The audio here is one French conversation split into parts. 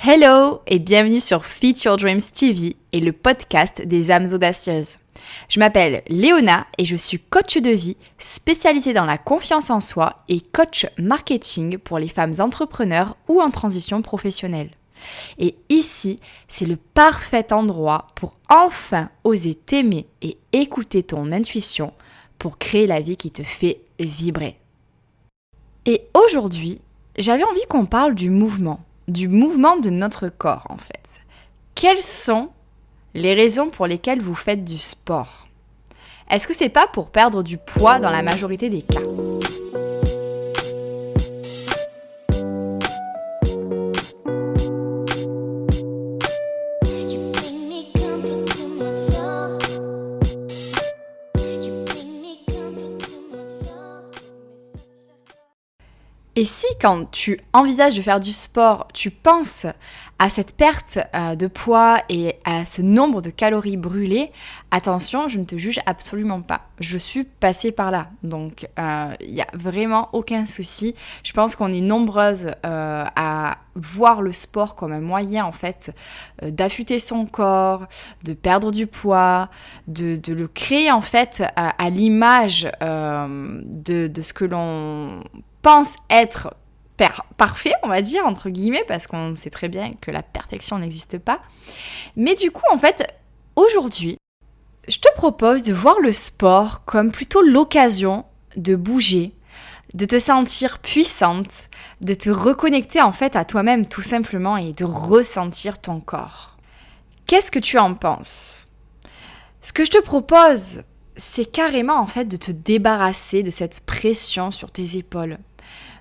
Hello et bienvenue sur Feed Your Dreams TV et le podcast des âmes audacieuses. Je m'appelle Léona et je suis coach de vie spécialisée dans la confiance en soi et coach marketing pour les femmes entrepreneurs ou en transition professionnelle. Et ici, c'est le parfait endroit pour enfin oser t'aimer et écouter ton intuition pour créer la vie qui te fait vibrer. Et aujourd'hui, j'avais envie qu'on parle du mouvement de notre corps en fait. Quelles sont les raisons pour lesquelles vous faites du sport? Est-ce que c'est pas pour perdre du poids dans la majorité des cas? Et si quand tu envisages de faire du sport, tu penses à cette perte de poids et à ce nombre de calories brûlées, attention, je ne te juge absolument pas. Je suis passée par là, donc il n'y a vraiment aucun souci. Je pense qu'on est nombreuses à voir le sport comme un moyen en fait d'affûter son corps, de perdre du poids, de le créer en fait à l'image de ce que l'on pense être parfait, on va dire, entre guillemets, parce qu'on sait très bien que la perfection n'existe pas. Mais du coup, en fait, aujourd'hui, je te propose de voir le sport comme plutôt l'occasion de bouger, de te sentir puissante, de te reconnecter en fait à toi-même tout simplement et de ressentir ton corps. Qu'est-ce que tu en penses? Ce que je te propose, c'est carrément en fait de te débarrasser de cette pression sur tes épaules,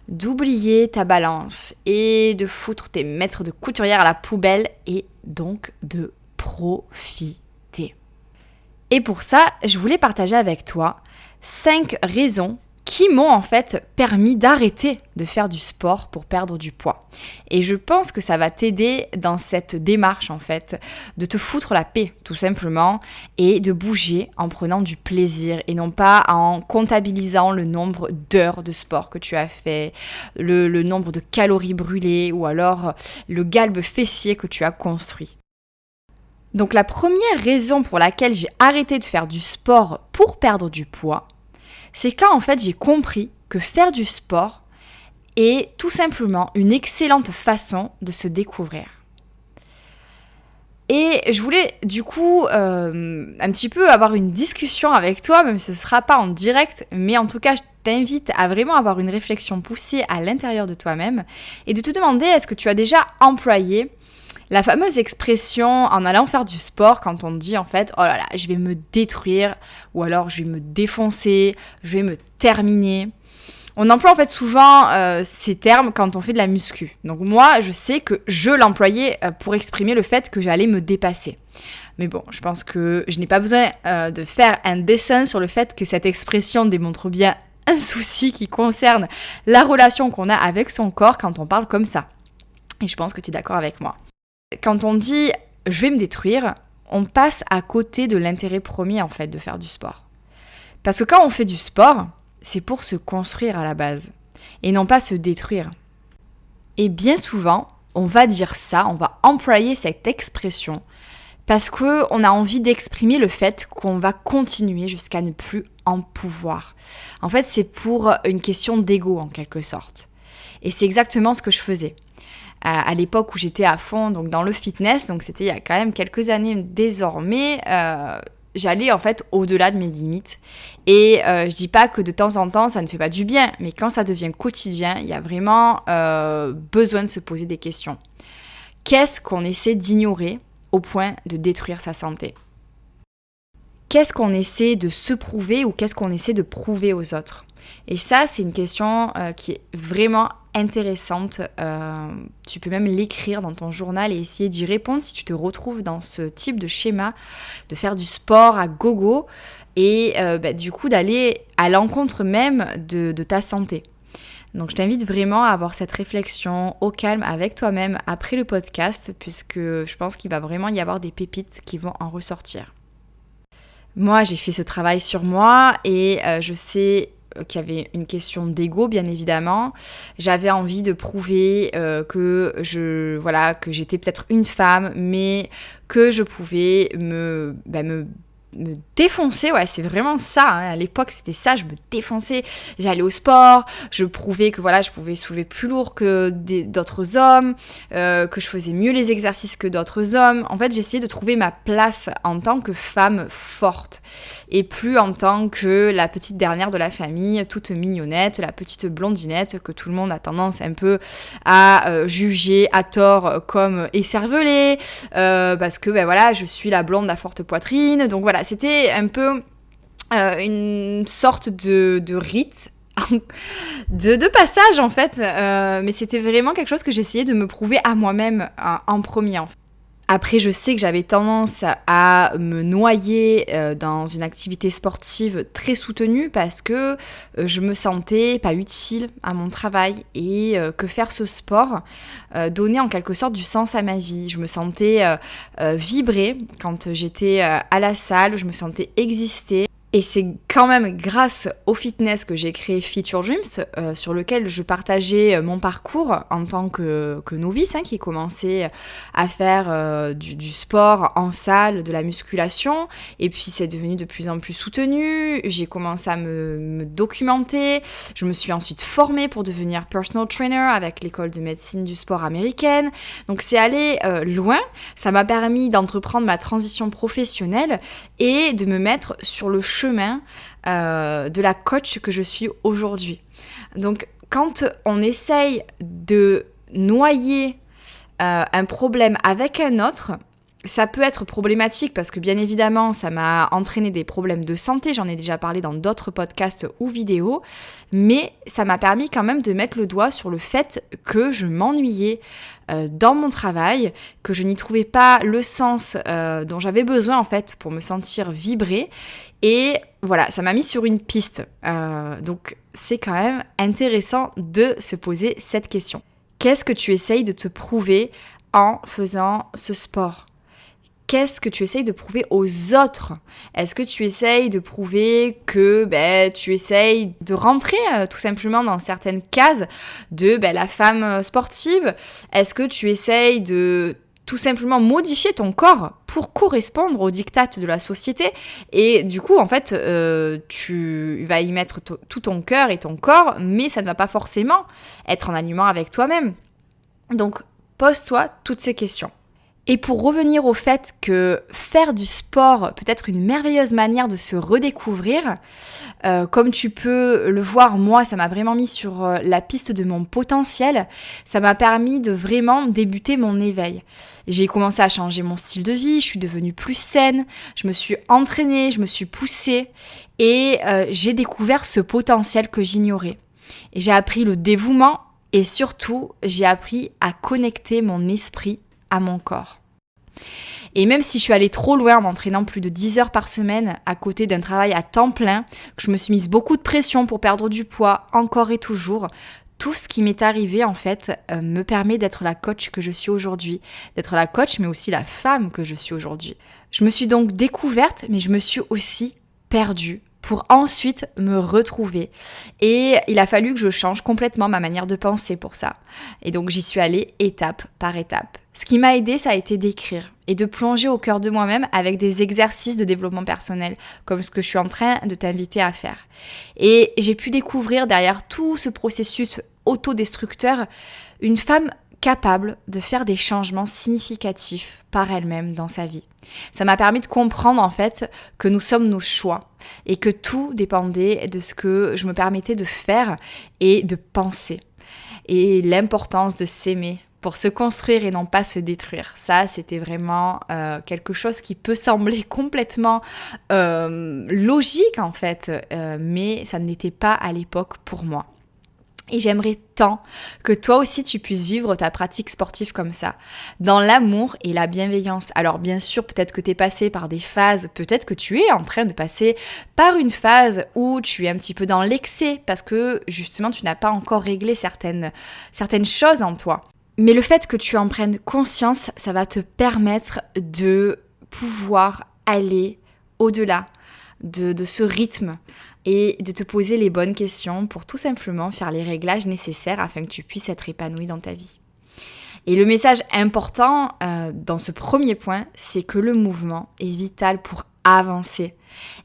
d'oublier ta balance et de foutre tes maîtres de couturière à la poubelle et donc de profiter. Et pour ça, je voulais partager avec toi 5 raisons qui m'ont en fait permis d'arrêter de faire du sport pour perdre du poids. Et je pense que ça va t'aider dans cette démarche en fait, de te foutre la paix tout simplement et de bouger en prenant du plaisir et non pas en comptabilisant le nombre d'heures de sport que tu as fait, le nombre de calories brûlées ou alors le galbe fessier que tu as construit. Donc la première raison pour laquelle j'ai arrêté de faire du sport pour perdre du poids, c'est quand en fait j'ai compris que faire du sport est tout simplement une excellente façon de se découvrir. Et je voulais du coup un petit peu avoir une discussion avec toi, même si ce ne sera pas en direct, mais en tout cas je t'invite à vraiment avoir une réflexion poussée à l'intérieur de toi-même et de te demander est-ce que tu as déjà employé la fameuse expression en allant faire du sport quand on dit en fait « Oh là là, je vais me détruire » ou alors « Je vais me défoncer »,« Je vais me terminer ». On emploie en fait souvent ces termes quand on fait de la muscu. Donc moi, je sais que je l'employais pour exprimer le fait que j'allais me dépasser. Mais bon, je pense que je n'ai pas besoin de faire un dessin sur le fait que cette expression démontre bien un souci qui concerne la relation qu'on a avec son corps quand on parle comme ça. Et je pense que tu es d'accord avec moi. Quand on dit « je vais me détruire », on passe à côté de l'intérêt premier en fait de faire du sport. Parce que quand on fait du sport, c'est pour se construire à la base et non pas se détruire. Et bien souvent, on va dire ça, on va employer cette expression parce qu'on a envie d'exprimer le fait qu'on va continuer jusqu'à ne plus en pouvoir. En fait, c'est pour une question d'ego en quelque sorte. Et c'est exactement ce que je faisais. À l'époque où j'étais à fond donc dans le fitness, donc c'était il y a quand même quelques années désormais, j'allais en fait au-delà de mes limites. Et je dis pas que de temps en temps ça ne fait pas du bien, mais quand ça devient quotidien, il y a vraiment besoin de se poser des questions. Qu'est-ce qu'on essaie d'ignorer au point de détruire sa santé? Qu'est-ce qu'on essaie de se prouver ou qu'est-ce qu'on essaie de prouver aux autres? Et ça, c'est une question qui est vraiment intéressante. Tu peux même l'écrire dans ton journal et essayer d'y répondre si tu te retrouves dans ce type de schéma, de faire du sport à gogo et du coup d'aller à l'encontre même de ta santé. Donc je t'invite vraiment à avoir cette réflexion au calme avec toi-même après le podcast puisque je pense qu'il va vraiment y avoir des pépites qui vont en ressortir. Moi, j'ai fait ce travail sur moi et je sais qu'il y avait une question d'ego, bien évidemment. J'avais envie de prouver que j'étais peut-être une femme, mais que je pouvais me défoncer, ouais, c'est vraiment ça, hein. À l'époque c'était ça, je me défonçais, j'allais au sport, je prouvais que je pouvais soulever plus lourd que d'autres hommes, que je faisais mieux les exercices que d'autres hommes. En fait, j'essayais de trouver ma place en tant que femme forte et plus en tant que la petite dernière de la famille, toute mignonnette, la petite blondinette que tout le monde a tendance un peu à juger à tort comme écervelée, parce que je suis la blonde à forte poitrine. Donc voilà, c'était un peu une sorte de rite de passage en fait, mais c'était vraiment quelque chose que j'essayais de me prouver à moi-même en premier en fait. Après, je sais que j'avais tendance à me noyer dans une activité sportive très soutenue parce que je me sentais pas utile à mon travail et que faire ce sport donnait en quelque sorte du sens à ma vie. Je me sentais vibrer quand j'étais à la salle, je me sentais exister. Et c'est quand même grâce au fitness que j'ai créé Fit Your Dreams, sur lequel je partageais mon parcours en tant que novice, qui commençait à faire du sport en salle, de la musculation, et puis c'est devenu de plus en plus soutenu. J'ai commencé à me documenter, je me suis ensuite formée pour devenir personal trainer avec l'école de médecine du sport américaine. Donc c'est allé loin, ça m'a permis d'entreprendre ma transition professionnelle et de me mettre sur le chemin de la coach que je suis aujourd'hui. Donc, quand on essaye de noyer un problème avec un autre, ça peut être problématique parce que bien évidemment, ça m'a entraîné des problèmes de santé, j'en ai déjà parlé dans d'autres podcasts ou vidéos, mais ça m'a permis quand même de mettre le doigt sur le fait que je m'ennuyais dans mon travail, que je n'y trouvais pas le sens dont j'avais besoin en fait pour me sentir vibrer. Et voilà, ça m'a mis sur une piste. Donc c'est quand même intéressant de se poser cette question. Qu'est-ce que tu essayes de te prouver en faisant ce sport ? Qu'est-ce que tu essayes de prouver aux autres ? Est-ce que tu essayes de prouver que tu essayes de rentrer tout simplement dans certaines cases de la femme sportive ? Est-ce que tu essayes de tout simplement modifier ton corps pour correspondre aux dictates de la société ? Et du coup, en fait, tu vas y mettre tout ton cœur et ton corps, mais ça ne va pas forcément être en alignement avec toi-même. Donc, pose-toi toutes ces questions. Et pour revenir au fait que faire du sport peut être une merveilleuse manière de se redécouvrir, comme tu peux le voir, moi, ça m'a vraiment mis sur la piste de mon potentiel. Ça m'a permis de vraiment débuter mon éveil. J'ai commencé à changer mon style de vie, je suis devenue plus saine, je me suis entraînée, je me suis poussée et j'ai découvert ce potentiel que j'ignorais. Et j'ai appris le dévouement et surtout, j'ai appris à connecter mon esprit à mon corps. Et même si je suis allée trop loin en m'entraînant plus de 10 heures par semaine à côté d'un travail à temps plein, que je me suis mise beaucoup de pression pour perdre du poids encore et toujours, tout ce qui m'est arrivé en fait me permet d'être la coach que je suis aujourd'hui, d'être la coach mais aussi la femme que je suis aujourd'hui. Je me suis donc découverte mais je me suis aussi perdue pour ensuite me retrouver. Et il a fallu que je change complètement ma manière de penser pour ça. Et donc j'y suis allée étape par étape. Ce qui m'a aidée, ça a été d'écrire et de plonger au cœur de moi-même avec des exercices de développement personnel, comme ce que je suis en train de t'inviter à faire. Et j'ai pu découvrir derrière tout ce processus autodestructeur une femme capable de faire des changements significatifs par elle-même dans sa vie. Ça m'a permis de comprendre en fait que nous sommes nos choix et que tout dépendait de ce que je me permettais de faire et de penser. Et l'importance de s'aimer pour se construire et non pas se détruire. Ça, c'était vraiment quelque chose qui peut sembler complètement logique en fait, mais ça ne l'était pas à l'époque pour moi. Et j'aimerais tant que toi aussi tu puisses vivre ta pratique sportive comme ça, dans l'amour et la bienveillance. Alors bien sûr, peut-être que tu es passé par des phases, peut-être que tu es en train de passer par une phase où tu es un petit peu dans l'excès parce que justement tu n'as pas encore réglé certaines choses en toi. Mais le fait que tu en prennes conscience, ça va te permettre de pouvoir aller au-delà de ce rythme et de te poser les bonnes questions pour tout simplement faire les réglages nécessaires afin que tu puisses être épanoui dans ta vie. Et le message important dans ce premier point, c'est que le mouvement est vital pour avancer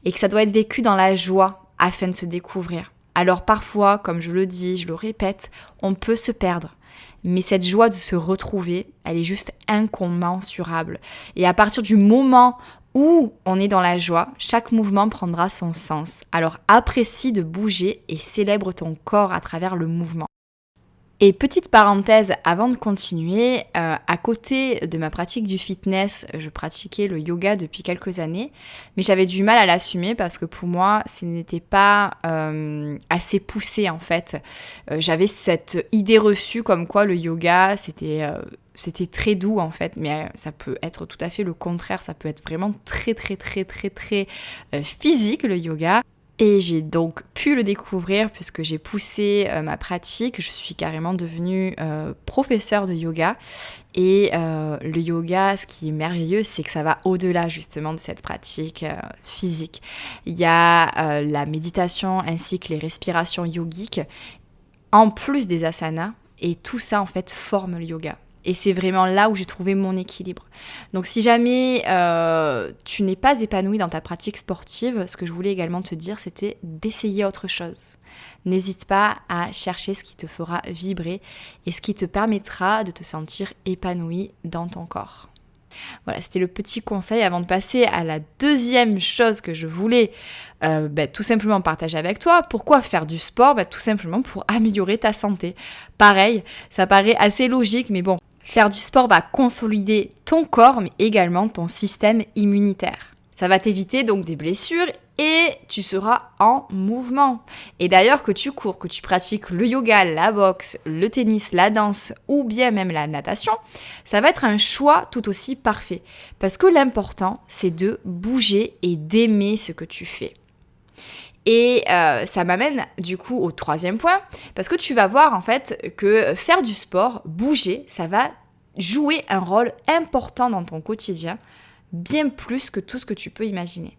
et que ça doit être vécu dans la joie afin de se découvrir. Alors parfois, comme je le dis, je le répète, on peut se perdre. Mais cette joie de se retrouver, elle est juste incommensurable. Et à partir du moment où on est dans la joie, chaque mouvement prendra son sens. Alors apprécie de bouger et célèbre ton corps à travers le mouvement. Et petite parenthèse avant de continuer, à côté de ma pratique du fitness, je pratiquais le yoga depuis quelques années, mais j'avais du mal à l'assumer parce que pour moi, ce n'était pas assez poussé en fait. J'avais cette idée reçue comme quoi le yoga, c'était très doux en fait, mais ça peut être tout à fait le contraire, ça peut être vraiment très physique le yoga. Et j'ai donc pu le découvrir puisque j'ai poussé ma pratique. Je suis carrément devenue professeure de yoga. Et le yoga, ce qui est merveilleux, c'est que ça va au-delà justement de cette pratique physique. Il y a la méditation ainsi que les respirations yogiques, en plus des asanas. Et tout ça, en fait, forme le yoga. Et c'est vraiment là où j'ai trouvé mon équilibre. Donc si jamais tu n'es pas épanoui dans ta pratique sportive, ce que je voulais également te dire, c'était d'essayer autre chose. N'hésite pas à chercher ce qui te fera vibrer et ce qui te permettra de te sentir épanoui dans ton corps. Voilà, c'était le petit conseil avant de passer à la deuxième chose que je voulais tout simplement partager avec toi. Pourquoi faire du sport ? Tout simplement pour améliorer ta santé. Pareil, ça paraît assez logique, mais bon, faire du sport va consolider ton corps, mais également ton système immunitaire. Ça va t'éviter donc des blessures et tu seras en mouvement. Et d'ailleurs, que tu cours, que tu pratiques le yoga, la boxe, le tennis, la danse ou bien même la natation, ça va être un choix tout aussi parfait. Parce que l'important, c'est de bouger et d'aimer ce que tu fais. Et ça m'amène du coup au troisième point, parce que tu vas voir en fait que faire du sport, bouger, ça va jouer un rôle important dans ton quotidien, bien plus que tout ce que tu peux imaginer.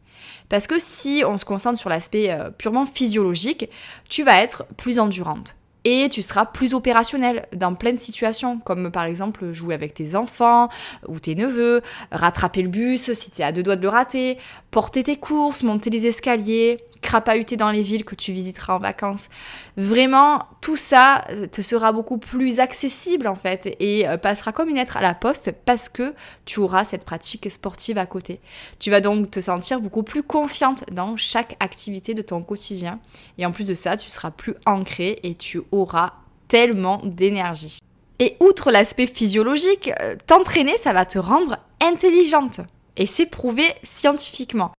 Parce que si on se concentre sur l'aspect purement physiologique, tu vas être plus endurante. Et tu seras plus opérationnel dans plein de situations, comme par exemple jouer avec tes enfants ou tes neveux, rattraper le bus si tu es à deux doigts de le rater, porter tes courses, monter les escaliers, crapahuter dans les villes que tu visiteras en vacances. Vraiment, tout ça te sera beaucoup plus accessible en fait et passera comme une lettre à la poste parce que tu auras cette pratique sportive à côté. Tu vas donc te sentir beaucoup plus confiante dans chaque activité de ton quotidien et en plus de ça, tu seras plus ancrée et tu auras tellement d'énergie. Et outre l'aspect physiologique, t'entraîner, ça va te rendre intelligente et c'est prouvé scientifiquement.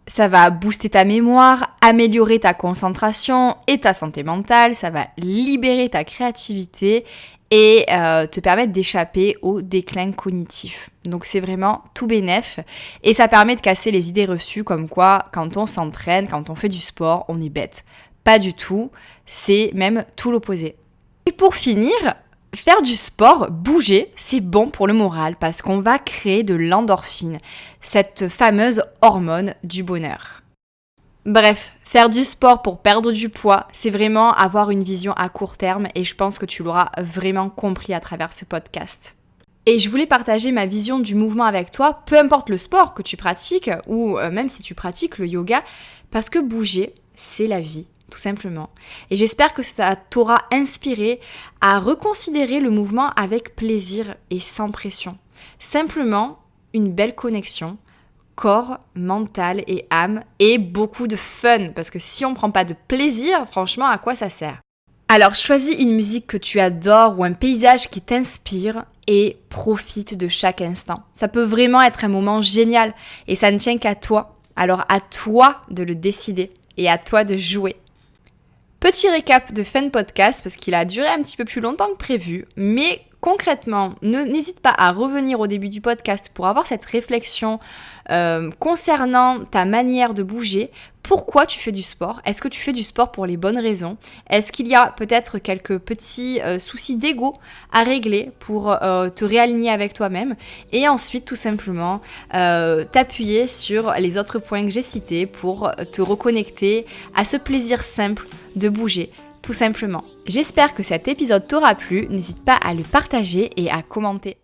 Ça va booster ta mémoire, améliorer ta concentration et ta santé mentale, ça va libérer ta créativité et te permettre d'échapper au déclin cognitif. Donc c'est vraiment tout bénef et ça permet de casser les idées reçues comme quoi quand on s'entraîne, quand on fait du sport, on est bête. Pas du tout, c'est même tout l'opposé. Et pour finir, faire du sport, bouger, c'est bon pour le moral parce qu'on va créer de l'endorphine, cette fameuse hormone du bonheur. Bref, faire du sport pour perdre du poids, c'est vraiment avoir une vision à court terme et je pense que tu l'auras vraiment compris à travers ce podcast. Et je voulais partager ma vision du mouvement avec toi, peu importe le sport que tu pratiques ou même si tu pratiques le yoga, parce que bouger, c'est la vie. Tout simplement. Et j'espère que ça t'aura inspiré à reconsidérer le mouvement avec plaisir et sans pression. Simplement une belle connexion, corps, mental et âme, et beaucoup de fun. Parce que si on ne prend pas de plaisir, franchement, à quoi ça sert ? Alors choisis une musique que tu adores ou un paysage qui t'inspire et profite de chaque instant. Ça peut vraiment être un moment génial et ça ne tient qu'à toi. Alors à toi de le décider et à toi de jouer. Petit récap de fin de podcast parce qu'il a duré un petit peu plus longtemps que prévu, mais concrètement, n'hésite pas à revenir au début du podcast pour avoir cette réflexion concernant ta manière de bouger. Pourquoi tu fais du sport? Est-ce que tu fais du sport pour les bonnes raisons? Est-ce qu'il y a peut-être quelques petits soucis d'ego à régler pour te réaligner avec toi-même? Et ensuite, tout simplement, t'appuyer sur les autres points que j'ai cités pour te reconnecter à ce plaisir simple de bouger, tout simplement. J'espère que cet épisode t'aura plu. N'hésite pas à le partager et à commenter.